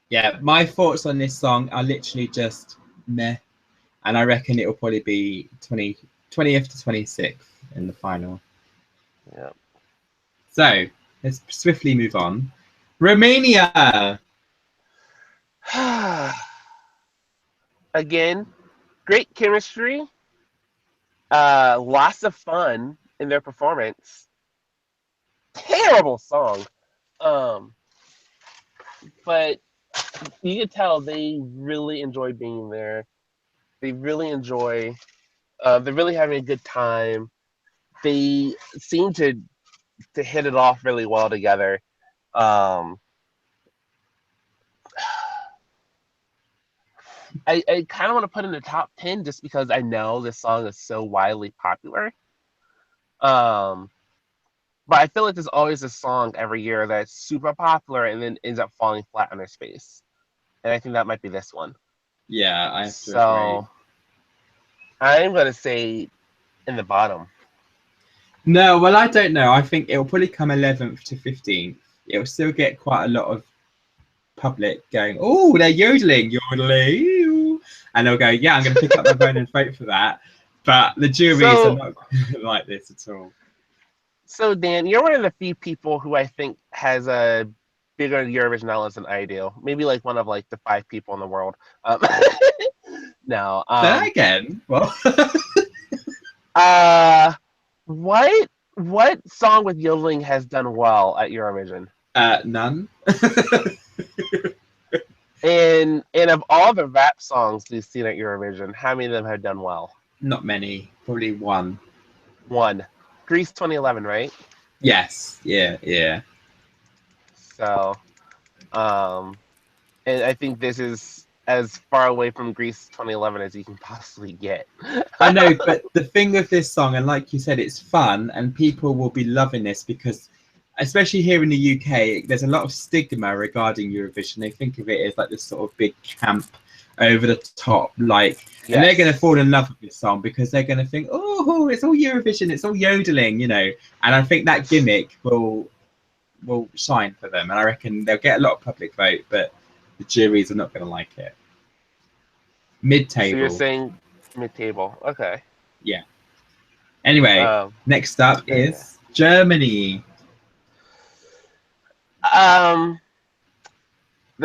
Yeah, my thoughts on this song are literally just meh, and I reckon it will probably be 20th to 26th in the final. Yeah. So let's swiftly move on. Romania. Again, great chemistry, lots of fun in their performance. Terrible song, but you can tell they really enjoy being there. They really enjoy. They're really having a good time. They seem to hit it off really well together. I kind of want to put in the top 10 just because I know this song is so widely popular. But I feel like there's always a song every year that's super popular and then ends up falling flat on its face. And I think that might be this one. Yeah, I have to So agree. I'm going to say in the bottom. No, well, I don't know. I think it'll probably come 11th to 15th. It'll still get quite a lot of public going, oh, they're yodeling, yodeling. And they'll go, yeah, I'm going to pick up my phone and vote for that. But the juries are not like this at all. So, Dan, you're one of the few people who I think has a bigger Eurovision knowledge than I do. Maybe like one of like the 5 people in the world. No. Say that again. Well, what song with yodeling has done well at Eurovision? none. And of all the rap songs we've seen at Eurovision, how many of them have done well? Not many. Probably one. One. Greece 2011, right? Yes. Yeah. So, and I think this is as far away from Greece 2011 as you can possibly get. I know, but the thing with this song, and like you said, it's fun, and people will be loving this because, especially here in the UK, there's a lot of stigma regarding Eurovision. They think of it as like this sort of big camp, over the top, like, yes. And they're going to fall in love with this song because they're going to think, oh, it's all Eurovision, it's all yodeling, And I think that gimmick will shine for them, and I reckon they'll get a lot of public vote, but the juries are not going to like it. Mid-table. So you're saying mid-table, okay? Yeah. Anyway, next up is Germany. The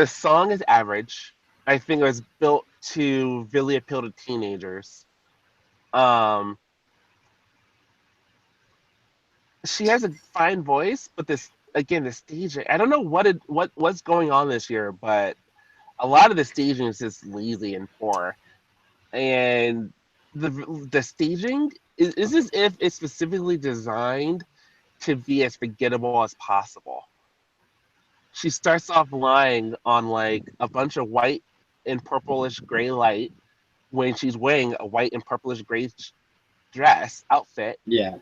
song is average. I think it was built to really appeal to teenagers. She has a fine voice, but the staging, I don't know what's going on this year, but a lot of the staging is just lazy and poor. And the staging is as if it's specifically designed to be as forgettable as possible. She starts off lying on like a bunch of white and purplish gray light when she's wearing a white and purplish gray dress outfit. Yeah.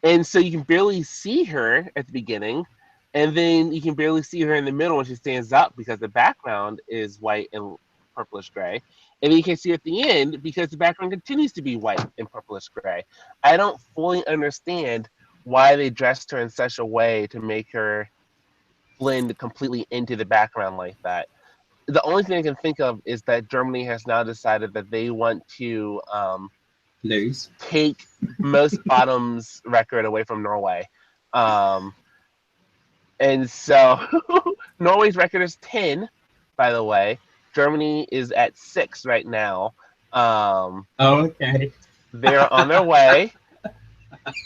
And so you can barely see her at the beginning, and then you can barely see her in the middle when she stands up because the background is white and purplish gray. And then you can see her at the end because the background continues to be white and purplish gray. I don't fully understand why they dressed her in such a way to make her blend completely into the background like that. The only thing I can think of is that Germany has now decided that they want to Lose. take most bottoms record away from Norway. Um, and so Norway's record is 10, by the way. Germany is at 6 right now. Oh, okay. They're on their way.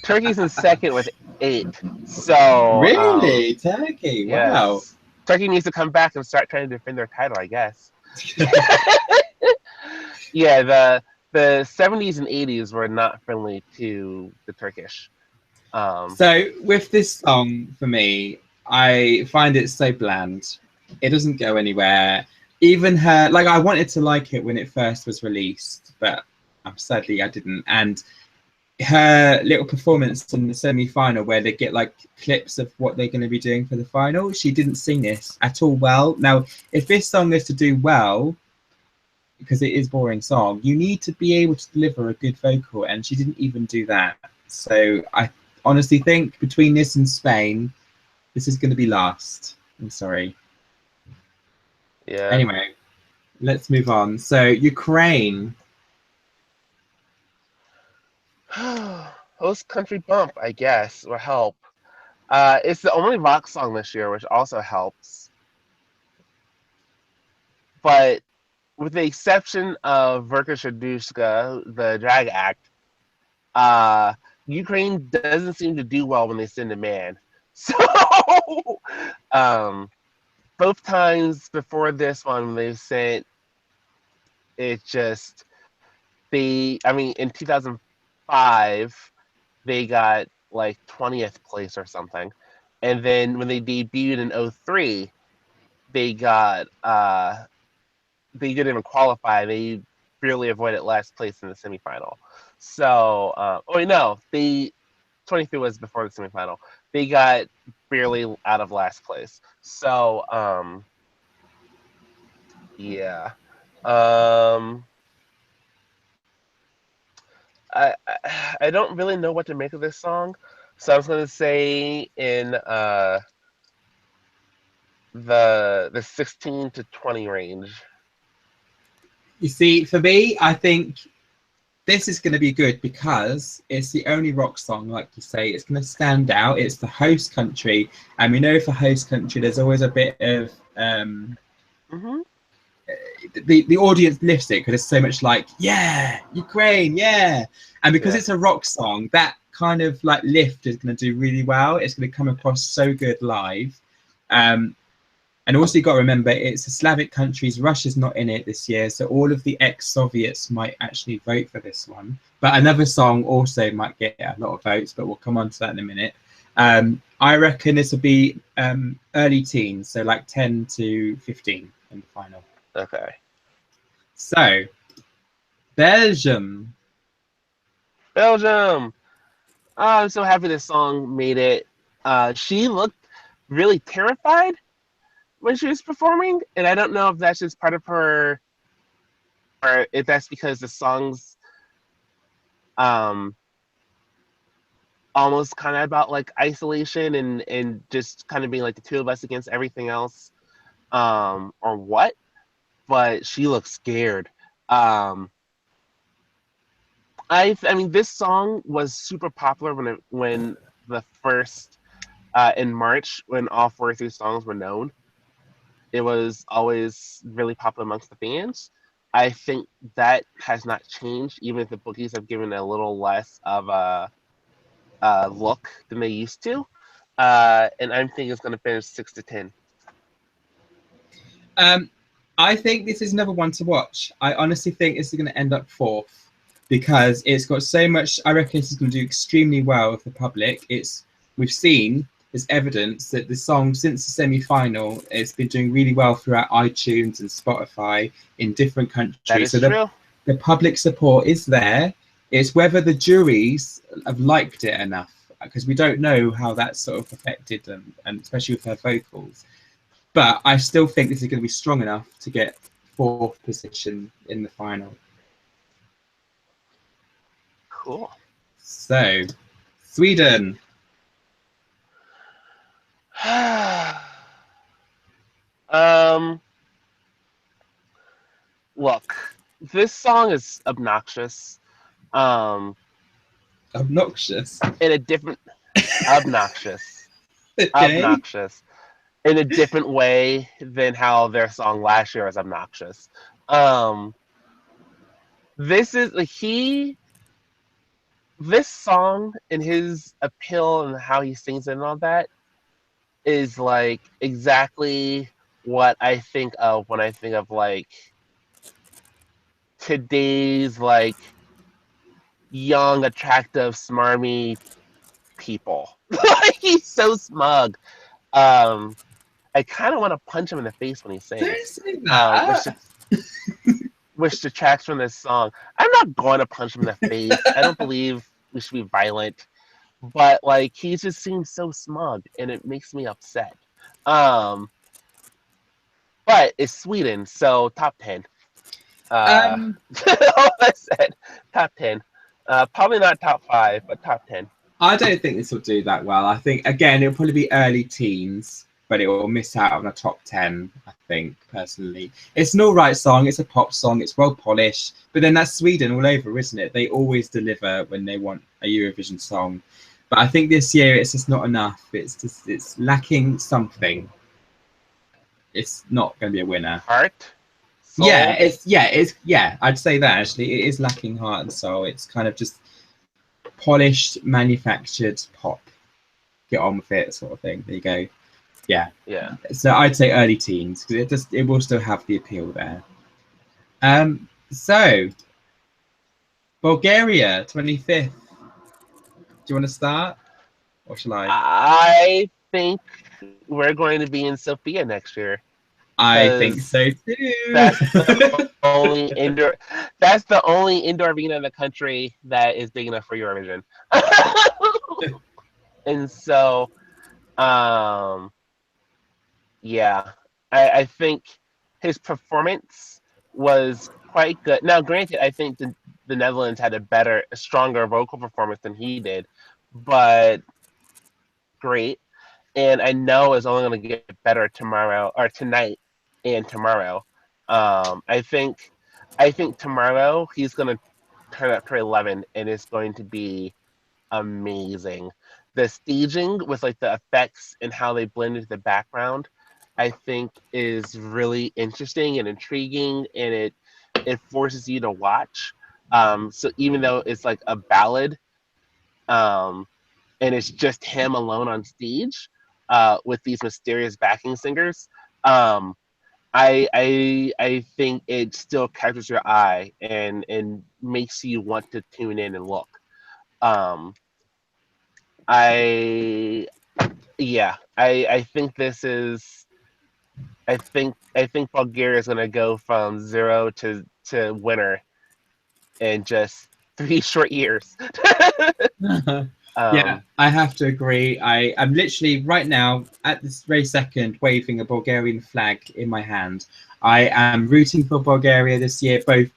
Turkey's in second with 8. So Really? Turkey? Wow. yes, Turkey needs to come back and start trying to defend their title, I guess. Yeah, the 70s and 80s were not friendly to the Turkish. So with this song, for me, I find it so bland. It doesn't go anywhere. Even her, like, I wanted to like it when it first was released, but sadly I didn't. And her little performance in the semi-final where they get like clips of what they're going to be doing for the final, she didn't sing this at all well. Now, if this song is to do well, because it is a boring song, you need to be able to deliver a good vocal, and she didn't even do that. So I honestly think between this and Spain, this is going to be last. I'm sorry. Yeah. Anyway, let's move on. So Ukraine. Host country bump, I guess, will help. It's the only rock song this year, which also helps. But with the exception of Verka Serdushka, the drag act, Ukraine doesn't seem to do well when they send a man. So, both times before this one, they sent it just in 2005, they got like 20th place or something, and then when they debuted in 2003, they got they didn't even qualify. They barely avoided last place in the semifinal. So, the 23 was before the semifinal. They got barely out of last place. So, yeah. I don't really know what to make of this song, so I was gonna say in the 16 to 20 range. You see, for me, I think this is going to be good because it's the only rock song, like you say, it's going to stand out. It's the host country, and we know for host country, there's always a bit of the audience lifts it because it's so much like, yeah, Ukraine, yeah, and because it's a rock song, that kind of like lift is going to do really well. It's going to come across so good live. And also you got to remember, it's a Slavic countries. Russia's not in it this year, so all of the ex-Soviets might actually vote for this one. But another song also might get a lot of votes, but we'll come on to that in a minute. I reckon this will be early teens, so like 10 to 15 in the final. Okay. So, Belgium. Oh, I'm so happy this song made it. She looked really terrified when she was performing, and I don't know if that's just part of her, or if that's because the song's almost kind of about like isolation and just kind of being like the two of us against everything else, or what. But she looks scared. I mean, this song was super popular when the first in March, when all 43 songs were known. It was always really popular amongst the fans. I think that has not changed, even if the bookies have given a little less of a look than they used to. And I'm thinking it's going to finish 6 to 10. I think this is another one to watch. I honestly think this is going to end up 4th because it's got so much. I reckon this is going to do extremely well with the public. We've seen there's evidence that the song since the semi-final, it's been doing really well throughout iTunes and Spotify in different countries. That is true. The public support is there. It's whether the juries have liked it enough. because we don't know how that sort of affected them, and especially with her vocals. But I still think this is going to be strong enough to get 4th position in the final. Cool. So, Sweden. Look, this song is obnoxious. Obnoxious. In a different obnoxious. Okay. Obnoxious. In a different way than how their song last year was obnoxious. This is this song and his appeal and how he sings it and all that is like exactly what I think of when I think of like today's like young, attractive, smarmy people. He's so smug. I kind of want to punch him in the face when he Don't sings, say that. which detracts from this song. I'm not going to punch him in the face. I don't believe we should be violent, but like he just seems so smug, and it makes me upset. But it's Sweden, so top 10. All I said, top 10. Probably not top 5, but top 10. I don't think this will do that well. I think, again, it'll probably be early teens, but it will miss out on a top 10, I think, personally. It's an all right song. It's a pop song. It's well polished. But then that's Sweden all over, isn't it? They always deliver when they want a Eurovision song. But I think this year it's just not enough. It's lacking something. It's not going to be a winner. Heart? Soul? Yeah, I'd say that actually. It is lacking heart and soul. It's kind of just polished, manufactured pop. Get on with it, sort of thing. There you go. Yeah. So I'd say early teens because it will still have the appeal there. So Bulgaria, 25th. Do you want to start, or shall I? I think we're going to be in Sofia next year. I think so too. That's the only indoor. That's the only indoor arena in the country that is big enough for Eurovision. And so, yeah, I think his performance was quite good. Now, granted, I think the Netherlands had a stronger vocal performance than he did, but great. And I know it's only going to get better tomorrow or tonight and tomorrow. I think tomorrow he's going to turn up to 11 and it's going to be amazing. The staging with like the effects and how they blend into the background, I think is really interesting and intriguing, and it forces you to watch. So even though it's like a ballad, and it's just him alone on stage, with these mysterious backing singers, I think it still catches your eye and makes you want to tune in and look. I think this is. I think Bulgaria is going to go from 0 to winner in just 3 short years. Yeah, I have to agree. I'm literally right now at this very second waving a Bulgarian flag in my hand. I am rooting for Bulgaria this year, both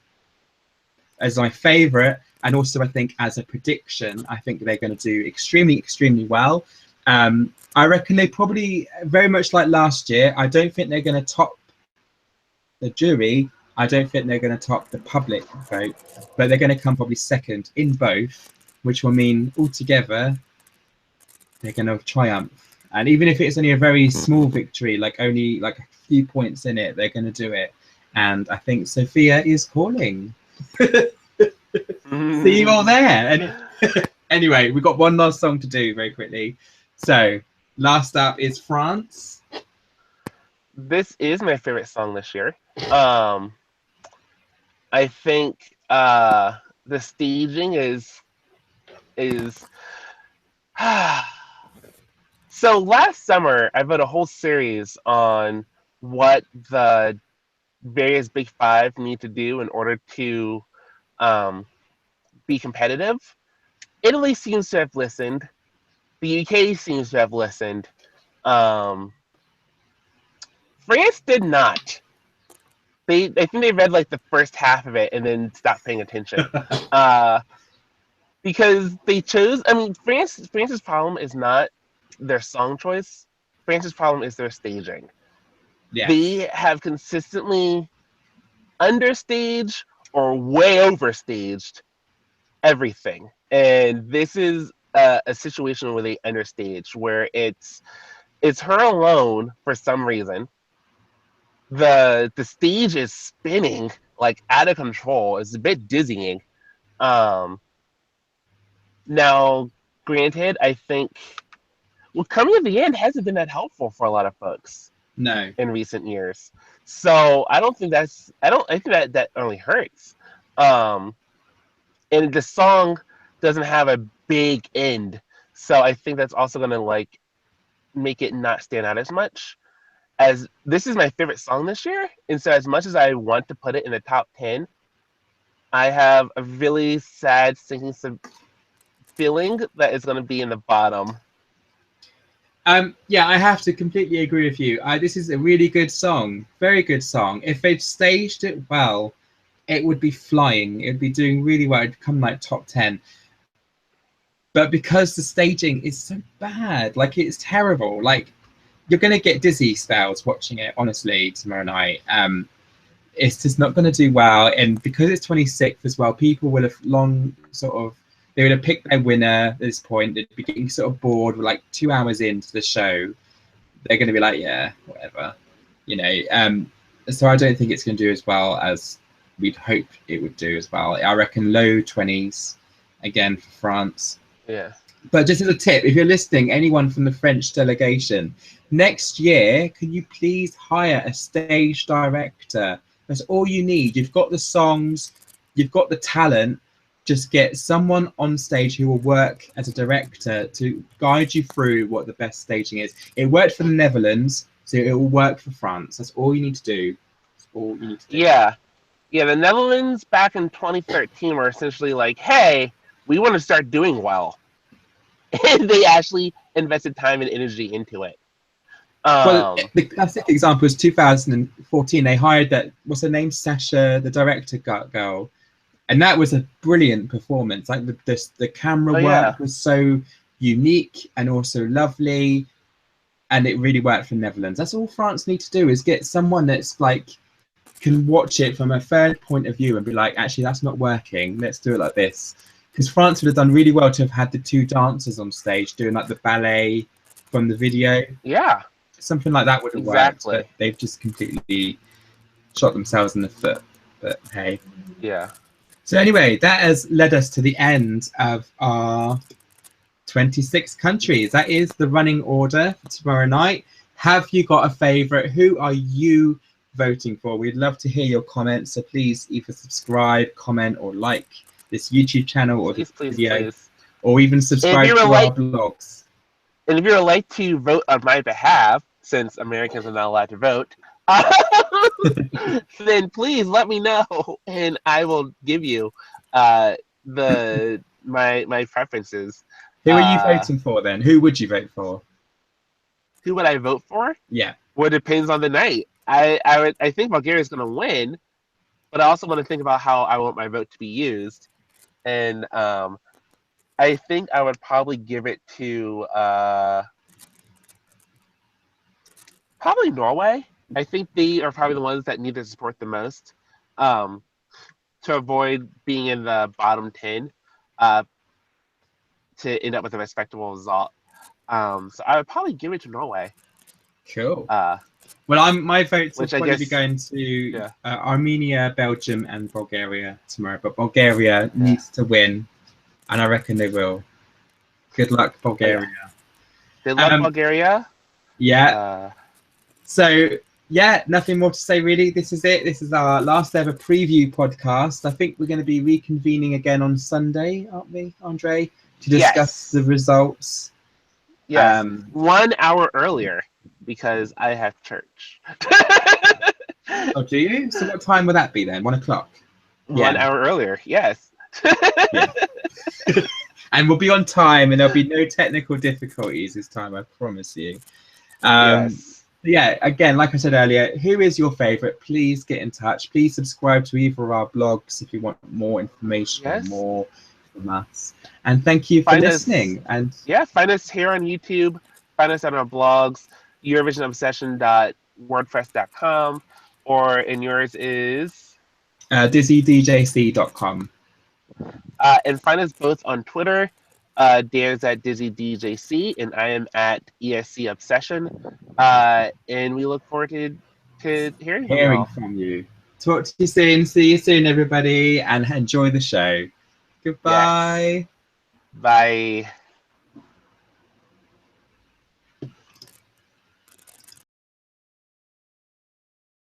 as my favourite and also I think as a prediction. I think they're going to do extremely, extremely well. I reckon they probably, very much like last year, I don't think they're going to top the jury. I don't think they're going to top the public vote, but they're going to come probably second in both, which will mean altogether they're going to triumph. And even if it's only a very small victory, like only like a few points in it, they're going to do it. And I think Sofia is calling. See you all there. And anyway, we've got one last song to do very quickly. So last up is France. This is my favorite song this year. I think the staging is so last summer I wrote a whole series on what the various big five need to do in order to be competitive. Italy seems to have listened. The UK seems to have listened. France did not. I think they read like the first half of it and then stopped paying attention. Because they chose. I mean, France's problem is not their song choice. France's problem is their staging. Yes. They have consistently understaged or way overstaged everything, and this is a situation where they understage, where it's her alone for some reason. The stage is spinning like out of control. It's a bit dizzying. Now, granted, I think coming at the end hasn't been that helpful for a lot of folks. No. In recent years, so I think that only hurts. And the song doesn't have a big end, so I think that's also gonna like make it not stand out as much. As this is my favorite song this year, and so as much as I want to put it in the top 10, I have a really sad sinking feeling that it's gonna be in the bottom. Yeah, I have to completely agree with you. This is a really good song, very good song. If they'd staged it well, it would be flying. It'd be doing really well. It'd come like top 10. But because the staging is so bad, like it's terrible. Like you're gonna get dizzy spells watching it. Honestly, tomorrow night, it's just not gonna do well. And because it's 26th as well, people will have long sort of. They would have picked their winner at this point. They'd be getting sort of bored. We're like 2 hours into the show. They're going to be like, yeah, whatever, you know. So I don't think it's going to do as well as we'd hope it would do as well. I reckon low 20s again for France. Yeah. But just as a tip, if you're listening, anyone from the French delegation, next year, can you please hire a stage director? That's all you need. You've got the songs, you've got the talent. Just get someone on stage who will work as a director to guide you through what the best staging is. It worked for the Netherlands, so it will work for France. That's all you need to do. That's all you need to do. Yeah. Yeah, the Netherlands back in 2013 were essentially like, hey, we want to start doing well. And they actually invested time and energy into it. Well, the classic example is 2014. They hired that, what's her name? Sasha, the director girl. And that was a brilliant performance. Like the camera work was so unique and also lovely, and it really worked for Netherlands. That's all France needs to do is get someone that's like can watch it from a third point of view and be like, actually, that's not working. Let's do it like this. Because France would have done really well to have had the two dancers on stage doing like the ballet from the video. Yeah, something like that would have worked. But they've just completely shot themselves in the foot. But hey, yeah. So anyway, that has led us to the end of our 26 countries. That is the running order for tomorrow night. Have you got a favourite? Who are you voting for? We'd love to hear your comments. So please either subscribe, comment, or like this YouTube channel or this video, or even subscribe to our blogs. And if you would like to vote on my behalf, since Americans are not allowed to vote, then please let me know, and I will give you my preferences. Who are you voting for then? Who would you vote for? Who would I vote for? Yeah. Well, it depends on the night. I think Bulgaria's going to win, but I also want to think about how I want my vote to be used, and I think I would probably give it to probably Norway. I think they are probably the ones that need the support the most, to avoid being in the bottom 10, to end up with a respectable result. So I would probably give it to Norway. Cool. Well, my votes will probably be going to Armenia, Belgium, and Bulgaria tomorrow. But Bulgaria needs to win, and I reckon they will. Good luck, Bulgaria. Good luck, Bulgaria. Yeah. So, yeah, nothing more to say, really. This is it. This is our last ever preview podcast. I think we're going to be reconvening again on Sunday, aren't we, Andre? To discuss the results. Yes. 1 hour earlier, because I have church. Oh, do you? So what time would that be then? 1 o'clock? 1 hour earlier, yes. And we'll be on time, and there'll be no technical difficulties this time, I promise you. Yes. Yeah, again, like I said earlier, who is your favorite? Please get in touch. Please subscribe to either of our blogs if you want more information or Yes. more from us. And thank you for Find us. listening. And Yeah, find us here on YouTube. Find us on our blogs, EurovisionObsession.wordpress.com, or in yours is. DizzyDJC.com. And find us both on Twitter. Dan's at DizzyDJC, and I am at ESC Obsession. And we look forward to hearing from Hearing y'all. from you. Talk to you soon. See you soon, everybody, and enjoy the show. Yes. Goodbye. Bye.